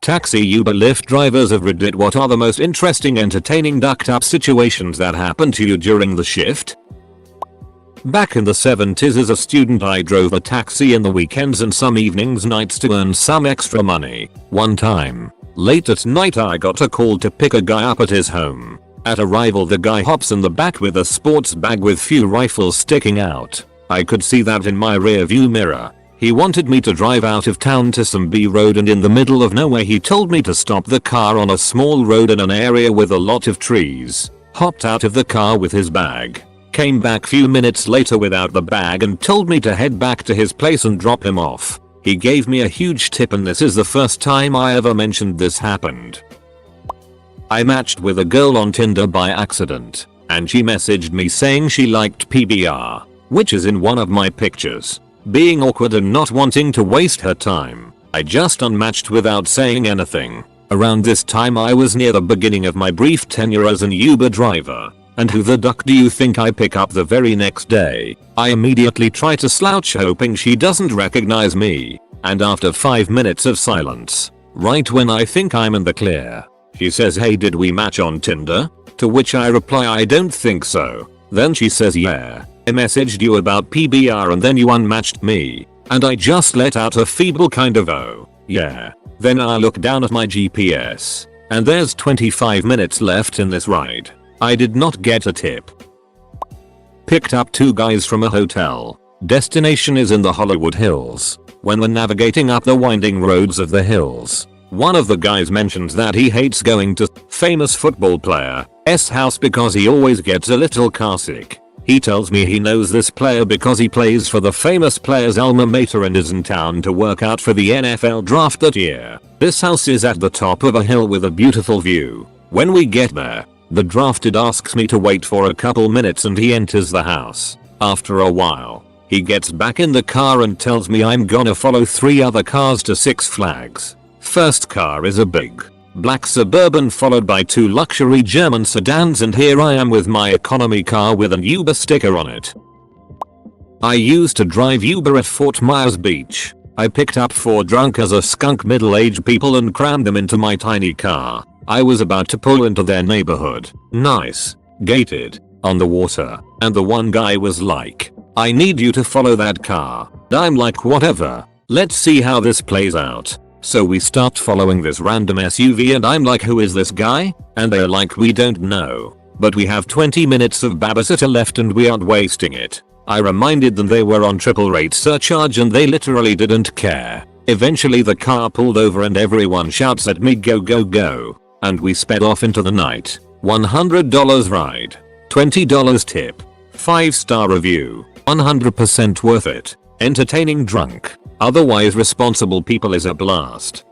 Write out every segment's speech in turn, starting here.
Taxi, Uber, Lyft drivers of Reddit, what are the most interesting, entertaining, ducked up situations that happened to you during the shift? Back in the 70s as a student, I drove a taxi in the weekends and some evenings, nights to earn some extra money. One time, late at night, I got a call to pick a guy up at his home. At arrival, the guy hops in the back with a sports bag with few rifles sticking out. I could see that in my rear view mirror. He wanted me to drive out of town to some B road, and in the middle of nowhere he told me to stop the car on a small road in an area with a lot of trees. Hopped out of the car with his bag. Came back few minutes later without the bag and told me to head back to his place and drop him off. He gave me a huge tip, and this is the first time I ever mentioned this happened. I matched with a girl on Tinder by accident, and she messaged me saying she liked PBR, which is in one of my pictures. Being awkward and not wanting to waste her time, I just unmatched without saying anything. Around this time I was near the beginning of my brief tenure as an Uber driver. And who the duck do you think I pick up the very next day? I immediately try to slouch, hoping she doesn't recognize me. And after 5 minutes of silence, right when I think I'm in the clear, she says, "Hey, did we match on Tinder?" To which I reply, "I don't think so." Then she says, "Yeah, I messaged you about PBR and then you unmatched me." And I just let out a feeble kind of "oh, yeah." Then I look down at my GPS, and there's 25 minutes left in this ride. I did not get a tip. Picked up 2 guys from a hotel. Destination is in the Hollywood Hills. When we're navigating up the winding roads of the hills, one of the guys mentions that he hates going to famous football player's house because he always gets a little carsick. He tells me he knows this player because he plays for the famous player's alma mater and is in town to work out for the NFL draft that year. This house is at the top of a hill with a beautiful view. When we get there, the drafted asks me to wait for a couple minutes and he enters the house. After a while, he gets back in the car and tells me I'm gonna follow 3 other cars to Six Flags. First car is a big black Suburban followed by 2 luxury German sedans, and here I am with my economy car with an Uber sticker on it. I used to drive Uber at Fort Myers Beach. I picked up 4 drunk as a skunk middle-aged people and crammed them into my tiny car. I was about to pull into their neighborhood. Nice. Gated. On the water. And the one guy was like, "I need you to follow that car." I'm like, "Whatever. Let's see how this plays out." So we start following this random SUV and I'm like, "Who is this guy?" And they're like, "We don't know. But we have 20 minutes of babysitter left and we aren't wasting it." I reminded them they were on triple rate surcharge and they literally didn't care. Eventually the car pulled over and everyone shouts at me, "Go, go, go." And we sped off into the night. $100 ride. $20 tip. 5-star review. 100% worth it. Entertaining drunk, otherwise responsible people is a blast.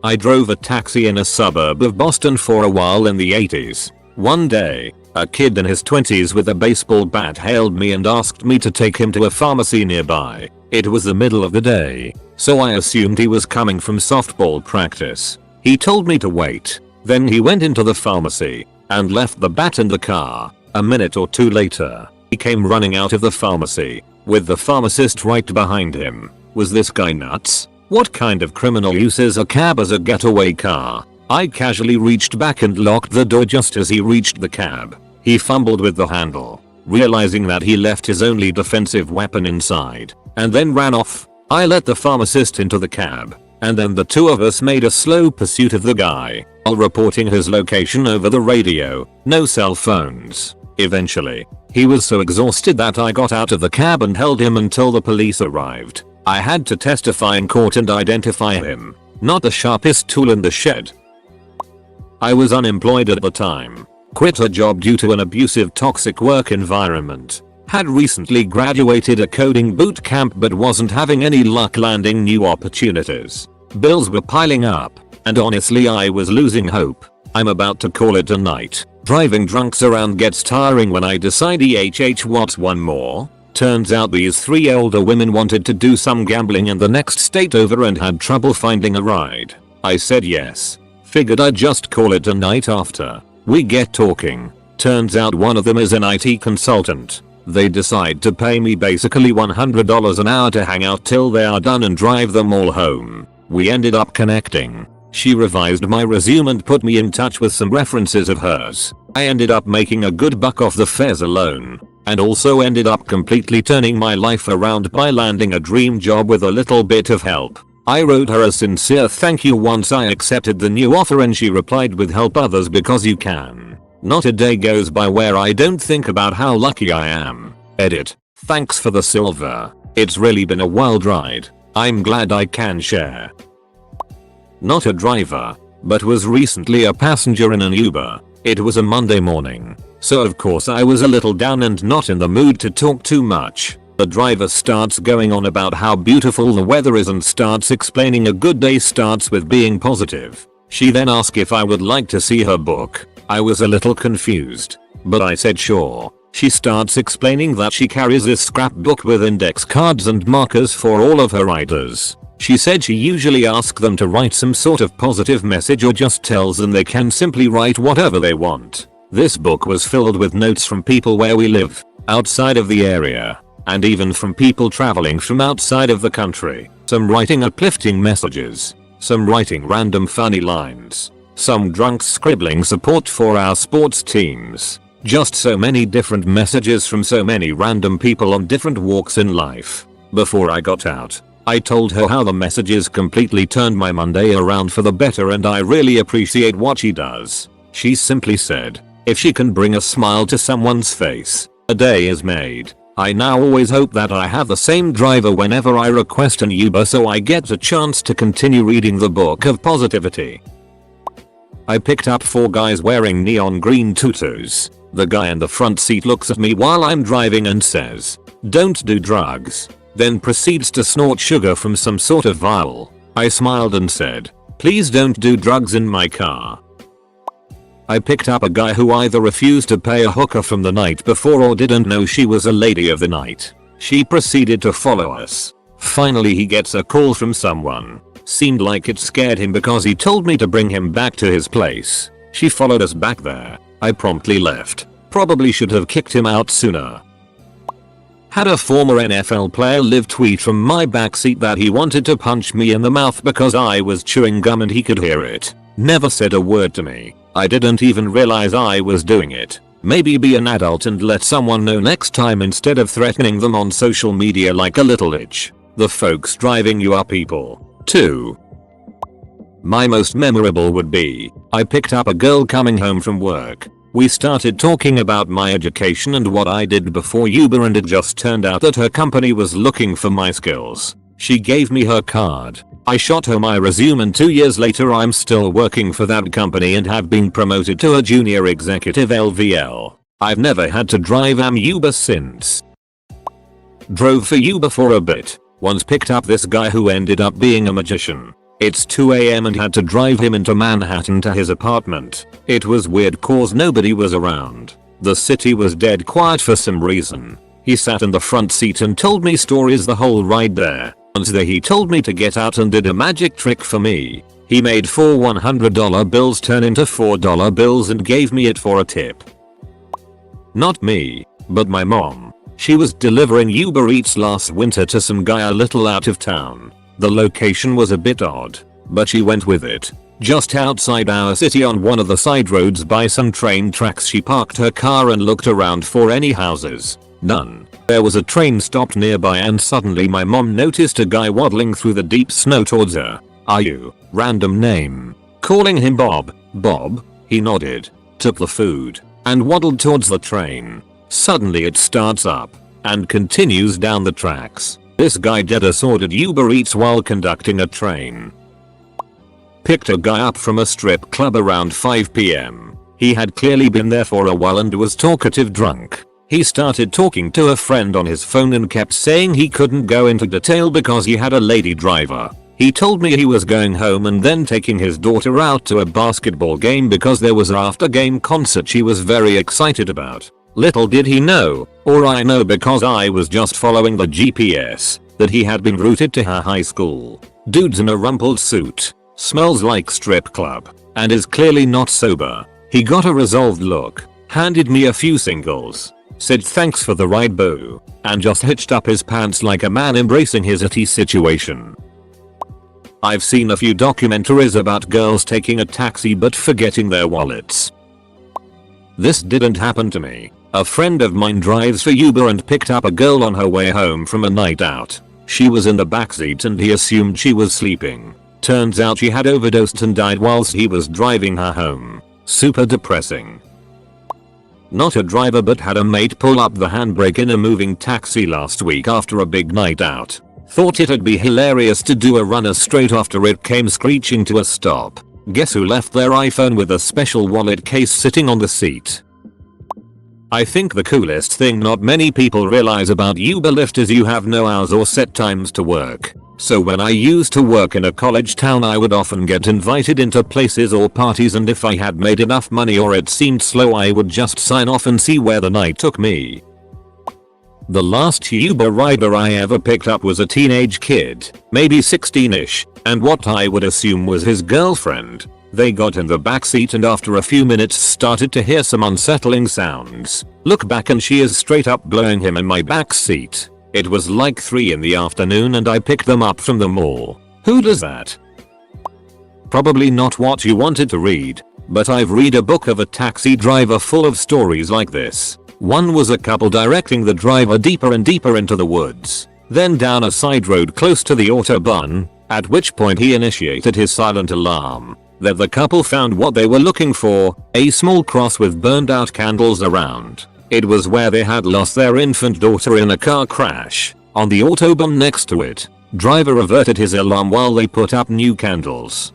I drove a taxi in a suburb of Boston for a while in the 80s. One day, a kid in his 20s with a baseball bat hailed me and asked me to take him to a pharmacy nearby. It was the middle of the day, so I assumed he was coming from softball practice. He told me to wait. Then he went into the pharmacy and left the bat in the car. A minute or 2 later, he came running out of the pharmacy with the pharmacist right behind him. Was this guy nuts? What kind of criminal uses a cab as a getaway car? I casually reached back and locked the door just as he reached the cab. He fumbled with the handle, realizing that he left his only defensive weapon inside, and then ran off. I let the pharmacist into the cab, and then the 2 of us made a slow pursuit of the guy, while reporting his location over the radio. No cell phones. Eventually, he was so exhausted that I got out of the cab and held him until the police arrived. I had to testify in court and identify him. Not the sharpest tool in the shed. I was unemployed at the time. Quit a job due to an abusive, toxic work environment. Had recently graduated a coding boot camp but wasn't having any luck landing new opportunities. Bills were piling up, and honestly I was losing hope. I'm about to call it a night. Driving drunks around gets tiring when I decide what's one more? Turns out these 3 older women wanted to do some gambling in the next state over and had trouble finding a ride. I said yes. Figured I'd just call it a night after. We get talking. Turns out one of them is an IT consultant. They decide to pay me basically $100 an hour to hang out till they are done and drive them all home. We ended up connecting. She revised my resume and put me in touch with some references of hers. I ended up making a good buck off the fares alone, and also ended up completely turning my life around by landing a dream job with a little bit of help. I wrote her a sincere thank you once I accepted the new offer, and she replied with help others because you can. Not a day goes by where I don't think about how lucky I am. Edit. Thanks for the silver. It's really been a wild ride. I'm glad I can share. Not a driver, but was recently a passenger in an Uber. It was a Monday morning, so of course I was a little down and not in the mood to talk too much. The driver starts going on about how beautiful the weather is and starts explaining a good day starts with being positive. She then asked if I would like to see her book. I was a little confused, but I said sure. She starts explaining that she carries this scrapbook with index cards and markers for all of her writers. She said she usually asks them to write some sort of positive message or just tells them they can simply write whatever they want. This book was filled with notes from people where we live, outside of the area, and even from people traveling from outside of the country. Some writing uplifting messages, some writing random funny lines, some drunks scribbling support for our sports teams. Just so many different messages from so many random people on different walks in life. Before I got out, I told her how the messages completely turned my Monday around for the better and I really appreciate what she does. She simply said, if she can bring a smile to someone's face, a day is made. I now always hope that I have the same driver whenever I request an Uber so I get a chance to continue reading the book of positivity. I picked up 4 guys wearing neon green tutus. The guy in the front seat looks at me while I'm driving and says, "Don't do drugs." Then proceeds to snort sugar from some sort of vial. I smiled and said, "Please don't do drugs in my car." I picked up a guy who either refused to pay a hooker from the night before or didn't know she was a lady of the night. She proceeded to follow us. Finally he gets a call from someone. Seemed like it scared him because he told me to bring him back to his place. She followed us back there. I promptly left. Probably should have kicked him out sooner. Had a former NFL player live tweet from my backseat that he wanted to punch me in the mouth because I was chewing gum and he could hear it. Never said a word to me. I didn't even realize I was doing it. Maybe be an adult and let someone know next time instead of threatening them on social media like a little itch. The folks driving you are people, too. My most memorable would be, I picked up a girl coming home from work. We started talking about my education and what I did before Uber and it just turned out that her company was looking for my skills. She gave me her card. I shot her my resume and 2 years later I'm still working for that company and have been promoted to a junior executive LVL. I've never had to drive Uber since. Drove for Uber for a bit. Once picked up this guy who ended up being a magician. It's 2 AM and had to drive him into Manhattan to his apartment. It was weird cause nobody was around. The city was dead quiet for some reason. He sat in the front seat and told me stories the whole ride there. Once there he told me to get out and did a magic trick for me. He made 4 $100 bills turn into $4 bills and gave me it for a tip. Not me, but my mom. She was delivering Uber Eats last winter to some guy a little out of town. The location was a bit odd, but she went with it. Just outside our city on one of the side roads by some train tracks she parked her car and looked around for any houses. None. There was a train stopped nearby and suddenly my mom noticed a guy waddling through the deep snow towards her. "Are you?" Random name. Calling him Bob. "Bob?" He nodded, took the food, and waddled towards the train. Suddenly it starts up and continues down the tracks. This guy deadass ordered Uber Eats while conducting a train. Picked a guy up from a strip club around 5 PM. He had clearly been there for a while and was talkative drunk. He started talking to a friend on his phone and kept saying he couldn't go into detail because he had a lady driver. He told me he was going home and then taking his daughter out to a basketball game because there was an after game concert she was very excited about. Little did he know, or I know because I was just following the GPS, that he had been routed to her high school. Dude's in a rumpled suit, smells like strip club, and is clearly not sober. He got a resolved look, handed me a few singles, said thanks for the ride boo, and just hitched up his pants like a man embracing his itty situation. I've seen a few documentaries about girls taking a taxi but forgetting their wallets. This didn't happen to me. A friend of mine drives for Uber and picked up a girl on her way home from a night out. She was in the backseat and he assumed she was sleeping. Turns out she had overdosed and died whilst he was driving her home. Super depressing. Not a driver but had a mate pull up the handbrake in a moving taxi last week after a big night out. Thought it'd be hilarious to do a runner straight after it came screeching to a stop. Guess who left their iPhone with a special wallet case sitting on the seat? I think the coolest thing not many people realize about Uber Lyft is you have no hours or set times to work. So when I used to work in a college town I would often get invited into places or parties, and if I had made enough money or it seemed slow I would just sign off and see where the night took me. The last Uber rider I ever picked up was a teenage kid, maybe 16ish, and what I would assume was his girlfriend. They got in the backseat and after a few minutes started to hear some unsettling sounds. Look back and she is straight up blowing him in my backseat. It was like 3 in the afternoon and I picked them up from the mall. Who does that? Probably not what you wanted to read, but I've read a book of a taxi driver full of stories like this. One was a couple directing the driver deeper and deeper into the woods, then down a side road close to the autobahn, at which point he initiated his silent alarm. Then the couple found what they were looking for, a small cross with burned out candles around. It was where they had lost their infant daughter in a car crash. On the autobahn next to it, driver averted his alarm while they put up new candles.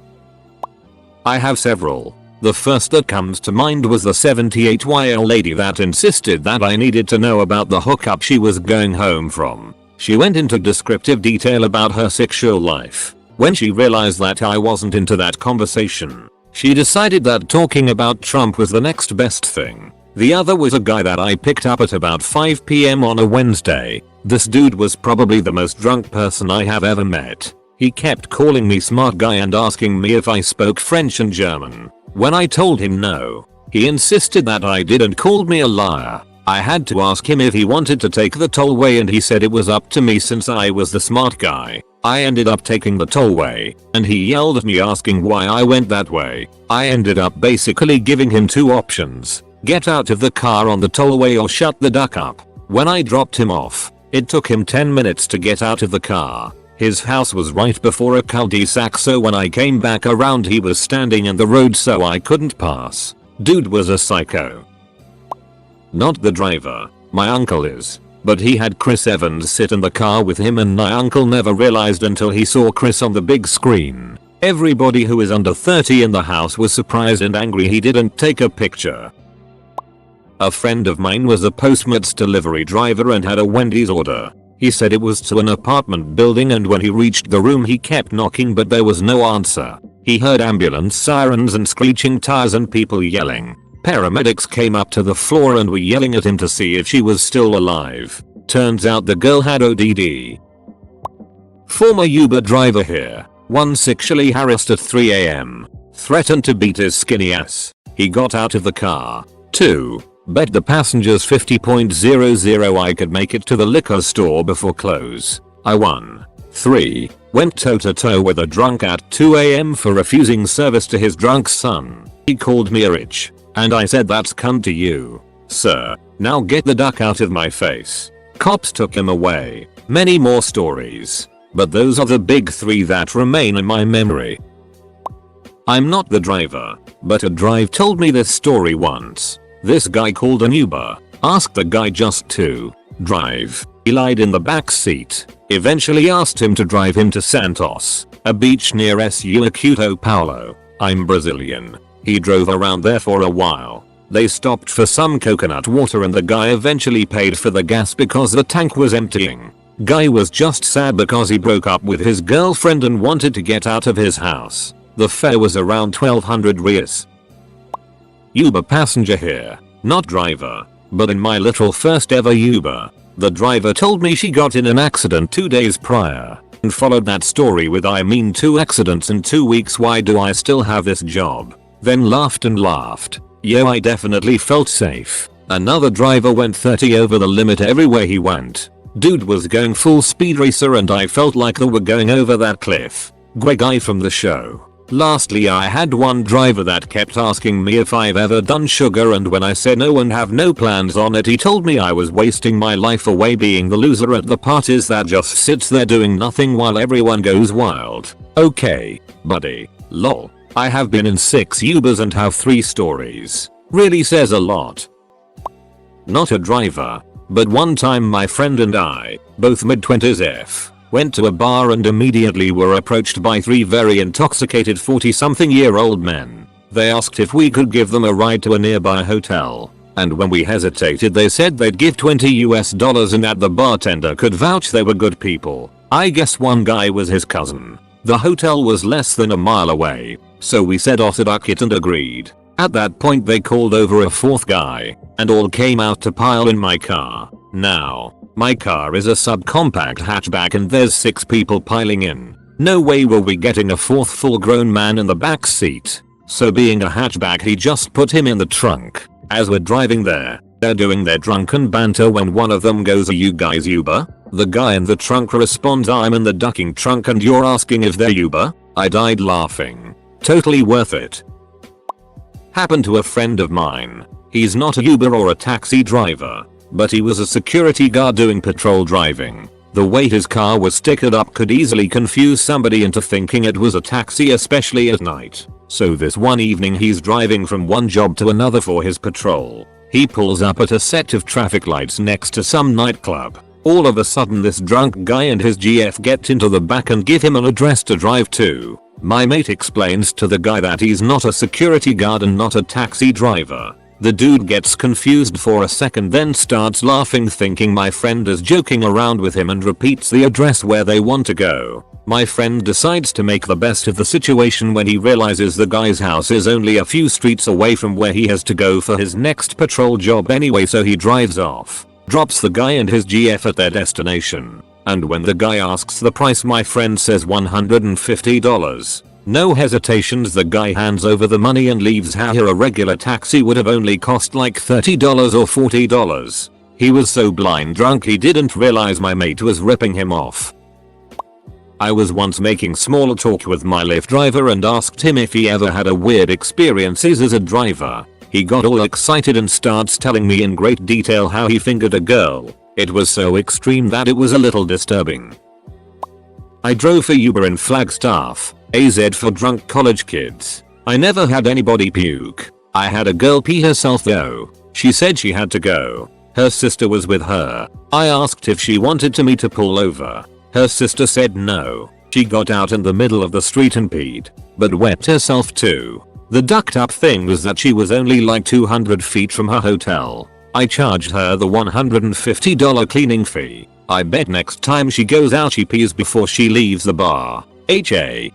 I have several. The first that comes to mind was the 78-year-old lady that insisted that I needed to know about the hookup she was going home from. She went into descriptive detail about her sexual life. When she realized that I wasn't into that conversation, she decided that talking about Trump was the next best thing. The other was a guy that I picked up at about 5 PM on a Wednesday. This dude was probably the most drunk person I have ever met. He kept calling me smart guy and asking me if I spoke French and German. When I told him no, he insisted that I did and called me a liar. I had to ask him if he wanted to take the tollway and he said it was up to me since I was the smart guy. I ended up taking the tollway, and he yelled at me asking why I went that way. I ended up basically giving him 2 options. Get out of the car on the tollway or shut the duck up. When I dropped him off, it took him 10 minutes to get out of the car. His house was right before a cul-de-sac, so when I came back around he was standing in the road so I couldn't pass. Dude was a psycho. Not the driver, my uncle is. But he had Chris Evans sit in the car with him and my uncle never realized until he saw Chris on the big screen. Everybody who is under 30 in the house was surprised and angry he didn't take a picture. A friend of mine was a Postmates delivery driver and had a Wendy's order. He said it was to an apartment building and when he reached the room he kept knocking but there was no answer. He heard ambulance sirens and screeching tires and people yelling. Paramedics came up to the floor and were yelling at him to see if she was still alive. Turns out the girl had ODD. Former Uber driver here. 1 sexually harassed at 3 AM. Threatened to beat his skinny ass. He got out of the car. 2. Bet the passengers 50.00 I could make it to the liquor store before close. I won. 3. Went toe to toe with a drunk at 2 AM for refusing service to his drunk son. He called me a bitch. And I said that's cunt to you, sir. Now get the duck out of my face. Cops took him away. Many more stories. But those are the big 3 that remain in my memory. I'm not the driver, but a drive told me this story once. This guy called an Uber, asked the guy just to drive. He lied in the back seat, eventually asked him to drive him to Santos, a beach near Sao Paulo. I'm Brazilian. He drove around there for a while. They stopped for some coconut water and the guy eventually paid for the gas because the tank was emptying. Guy was just sad because he broke up with his girlfriend and wanted to get out of his house. The fare was around 1200 reais. Uber passenger here, not driver, but in my literal first ever Uber, the driver told me she got in an accident 2 days prior and followed that story with I mean 2 accidents in 2 weeks, why do I still have this job? Then laughed and laughed. Yo, I definitely felt safe. Another driver went 30 over the limit everywhere he went. Dude was going full speed racer and I felt like they were going over that cliff. Guy from the show. Lastly, I had one driver that kept asking me if I've ever done sugar, and when I said no and have no plans on it, he told me I was wasting my life away being the loser at the parties that just sits there doing nothing while everyone goes wild. Okay, buddy. Lol. I have been in 6 Ubers and have 3 stories. Really says a lot. Not a driver, but one time my friend and I, both mid-20s, went to a bar and immediately were approached by 3 very intoxicated 40-something-year-old men. They asked if we could give them a ride to a nearby hotel, and when we hesitated they said they'd give $20 and that the bartender could vouch they were good people. I guess one guy was his cousin. The hotel was less than a mile away, so we said off the bucket and agreed. At that point they called over a 4th guy, and all came out to pile in my car. Now, my car is a subcompact hatchback and there's 6 people piling in. No way were we getting a 4th full-grown man in the back seat. So being a hatchback, he just put him in the trunk. As we're driving there, they're doing their drunken banter when one of them goes, "Are you guys Uber?" The guy in the trunk responds, "I'm in the ducking trunk and you're asking if they're Uber?" I died laughing. Totally worth it. Happened to a friend of mine. He's not a Uber or a taxi driver, but he was a security guard doing patrol driving. The way his car was stickered up could easily confuse somebody into thinking it was a taxi, especially at night. So this one evening he's driving from one job to another for his patrol. He pulls up at a set of traffic lights next to some nightclub. All of a sudden this drunk guy and his GF get into the back and give him an address to drive to. My mate explains to the guy that he's not a security guard and not a taxi driver. The dude gets confused for a second, then starts laughing thinking my friend is joking around with him and repeats the address where they want to go. My friend decides to make the best of the situation when he realizes the guy's house is only a few streets away from where he has to go for his next patrol job anyway, so he drives off, drops the guy and his GF at their destination, and when the guy asks the price, my friend says $150. No hesitations, the guy hands over the money and leaves. Here a regular taxi would have only cost like $30 or $40. He was so blind drunk he didn't realize my mate was ripping him off. I was once making small talk with my Lyft driver and asked him if he ever had a weird experiences as a driver. He got all excited and starts telling me in great detail how he fingered a girl. It was so extreme that it was a little disturbing. I drove for Uber in Flagstaff, AZ for drunk college kids. I never had anybody puke. I had a girl pee herself though. She said she had to go. Her sister was with her. I asked if she wanted me to pull over. Her sister said no. She got out in the middle of the street and peed, but wet herself too. The ducked up thing was that she was only like 200 feet from her hotel. I charged her the $150 cleaning fee. I bet next time she goes out she pees before she leaves the bar. HA.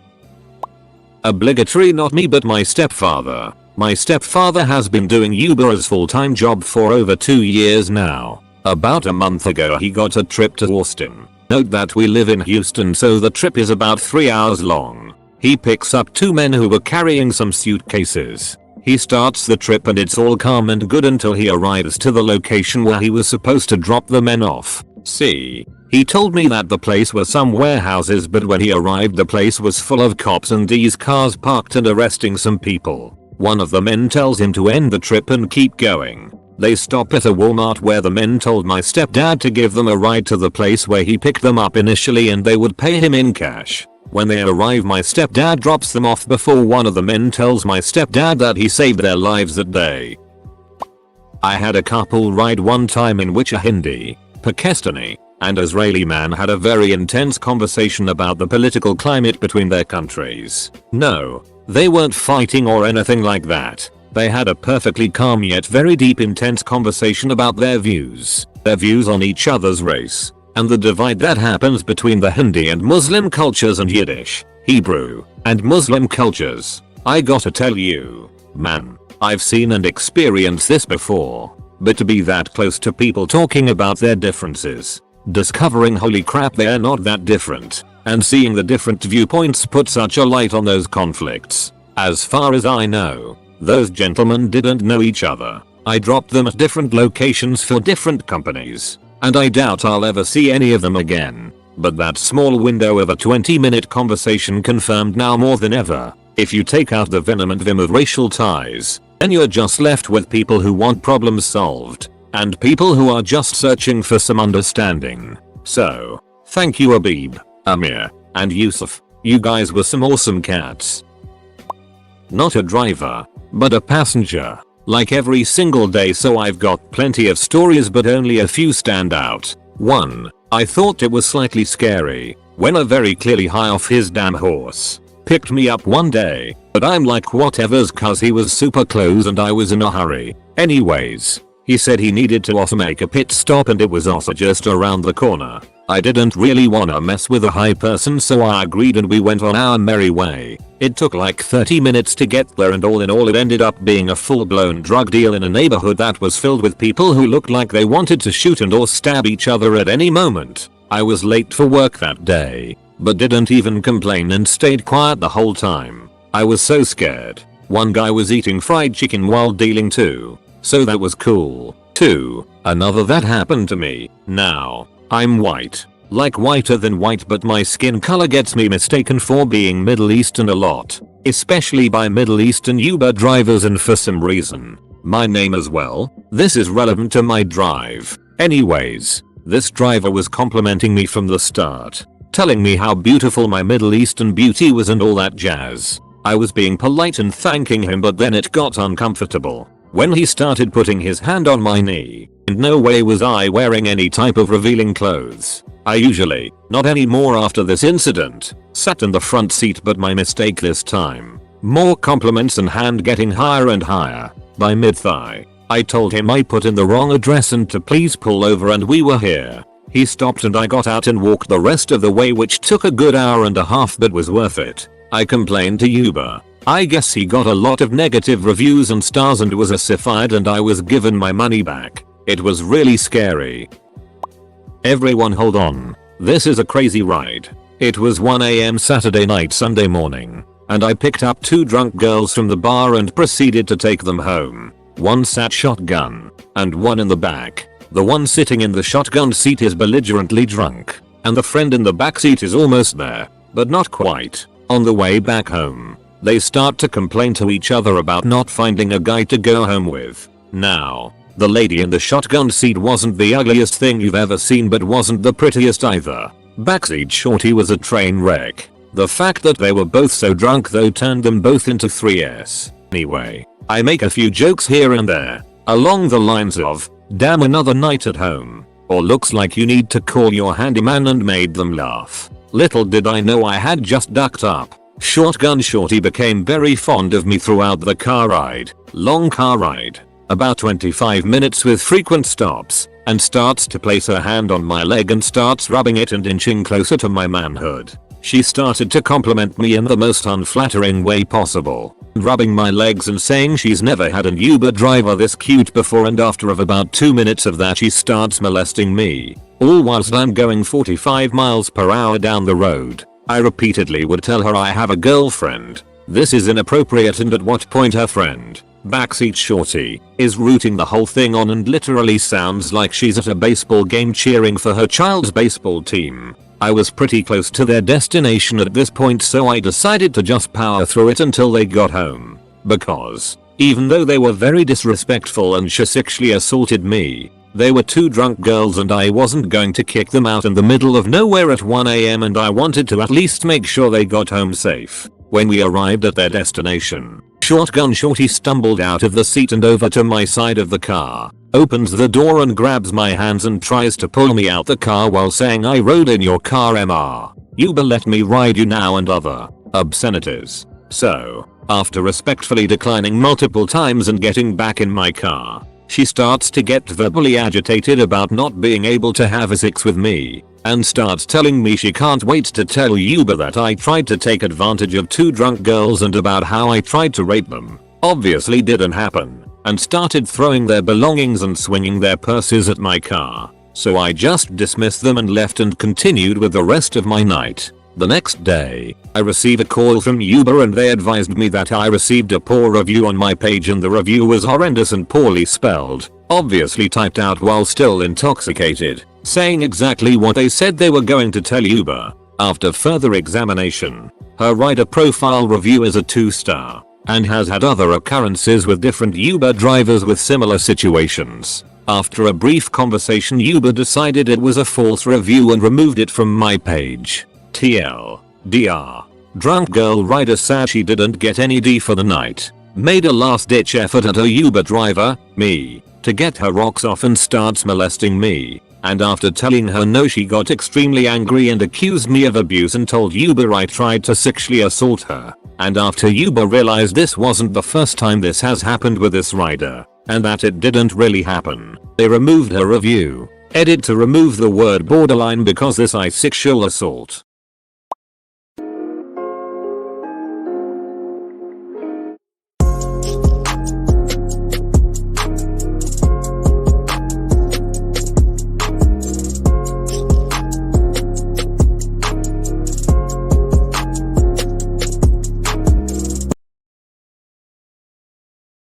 Obligatory not me but my stepfather. My stepfather has been doing Uber as full-time job for over 2 years now. About a month ago he got a trip to Austin. Note that we live in Houston, so the trip is about 3 hours long. He picks up 2 men who were carrying some suitcases. He starts the trip and it's all calm and good until he arrives to the location where he was supposed to drop the men off. See, he told me that the place was some warehouses, but when he arrived the place was full of cops and these cars parked and arresting some people. One of the men tells him to end the trip and keep going. They stop at a Walmart where the men told my stepdad to give them a ride to the place where he picked them up initially and they would pay him in cash. When they arrive my stepdad drops them off before one of the men tells my stepdad that he saved their lives that day. I had a couple ride one time in which a Hindi, Pakistani, and Israeli man had a very intense conversation about the political climate between their countries. No, they weren't fighting or anything like that. They had a perfectly calm yet very deep intense conversation about their views on each other's race, and the divide that happens between the Hindi and Muslim cultures and Yiddish, Hebrew, and Muslim cultures. I gotta tell you, man, I've seen and experienced this before, but to be that close to people talking about their differences, discovering holy crap they're not that different, and seeing the different viewpoints put such a light on those conflicts. As far as I know, those gentlemen didn't know each other. I dropped them at different locations for different companies, and I doubt I'll ever see any of them again. But that small window of a 20-minute conversation confirmed now more than ever. If you take out the venom and vim of racial ties, then you're just left with people who want problems solved. And people who are just searching for some understanding. So, thank you Abib, Amir, and Yusuf. You guys were some awesome cats. Not a driver, but a passenger. Like every single day, so I've got plenty of stories but only a few stand out. 1. I thought it was slightly scary when a very clearly high off his damn horse picked me up one day, but I'm like whatever's cause he was super close and I was in a hurry. Anyways, he said he needed to also make a pit stop and it was also just around the corner. I didn't really wanna mess with a high person, so I agreed and we went on our merry way. It took like 30 minutes to get there and all in all it ended up being a full-blown drug deal in a neighborhood that was filled with people who looked like they wanted to shoot and or stab each other at any moment. I was late for work that day, but didn't even complain and stayed quiet the whole time. I was so scared. One guy was eating fried chicken while dealing too, so that was cool. 2. Another that happened to me. Now, I'm white. Like whiter than white, but my skin color gets me mistaken for being Middle Eastern a lot. Especially by Middle Eastern Uber drivers and for some reason, my name as well. This is relevant to my drive. Anyways, this driver was complimenting me from the start, telling me how beautiful my Middle Eastern beauty was and all that jazz. I was being polite and thanking him, but then it got uncomfortable when he started putting his hand on my knee. In no way was I wearing any type of revealing clothes. I usually, not anymore after this incident, sat in the front seat, but my mistake this time. More compliments and hand getting higher and higher. By mid-thigh, I told him I put in the wrong address and to please pull over and we were here. He stopped and I got out and walked the rest of the way, which took a good hour and a half but was worth it. I complained to Uber. I guess he got a lot of negative reviews and stars and was assified and I was given my money back. It was really scary. Everyone hold on. This is a crazy ride. It was 1 AM Saturday night Sunday morning, and I picked up 2 drunk girls from the bar and proceeded to take them home. One sat shotgun, and one in the back. The one sitting in the shotgun seat is belligerently drunk, and the friend in the back seat is almost there, but not quite. On the way back home, they start to complain to each other about not finding a guy to go home with. Now, the lady in the shotgun seat wasn't the ugliest thing you've ever seen, but wasn't the prettiest either. Backseat shorty was a train wreck. The fact that they were both so drunk though turned them both into 3S. Anyway, I make a few jokes here and there, along the lines of, damn, another night at home, or looks like you need to call your handyman, and made them laugh. Little did I know I had just ducked up. Shotgun shorty became very fond of me throughout the car ride. Long car ride. About 25 minutes with frequent stops, and starts to place her hand on my leg and starts rubbing it and inching closer to my manhood. She started to compliment me in the most unflattering way possible, rubbing my legs and saying she's never had an Uber driver this cute before, and after of about 2 minutes of that she starts molesting me, all whilst I'm going 45 miles per hour down the road. I repeatedly would tell her I have a girlfriend. This is inappropriate, and at what point her friend, backseat shorty, is rooting the whole thing on and literally sounds like she's at a baseball game cheering for her child's baseball team. I was pretty close to their destination at this point, so I decided to just power through it until they got home. Because, even though they were very disrespectful and sexually assaulted me, they were 2 drunk girls and I wasn't going to kick them out in the middle of nowhere at 1 AM, and I wanted to at least make sure they got home safe. When we arrived at their destination, Shotgun shorty stumbled out of the seat and over to my side of the car, opens the door and grabs my hands and tries to pull me out the car while saying I rode in your car, Mr. Uber, let me ride you now, and other obscenities. So, after respectfully declining multiple times and getting back in my car, she starts to get verbally agitated about not being able to have sex with me, and starts telling me she can't wait to tell Uber that I tried to take advantage of 2 drunk girls and about how I tried to rape them. Obviously didn't happen, and started throwing their belongings and swinging their purses at my car. So I just dismissed them and left and continued with the rest of my night. The next day, I receive a call from Uber and they advised me that I received a poor review on my page and the review was horrendous and poorly spelled. obviously typed out while still intoxicated, saying exactly what they said they were going to tell Uber. After further examination, her rider profile review is a 2-star and has had other occurrences with different Uber drivers with similar situations. After a brief conversation, Uber decided it was a false review and removed it from my page. TLDR. Drunk girl rider sad she didn't get any D for the night. Made a last-ditch effort at a Uber driver, me, to get her rocks off and starts molesting me. And after telling her no, she got extremely angry and accused me of abuse and told Uber I tried to sexually assault her. And after Uber realized this wasn't the first time this has happened with this rider, and that it didn't really happen, they removed her review. Edit to remove the word borderline because this is sexual assault.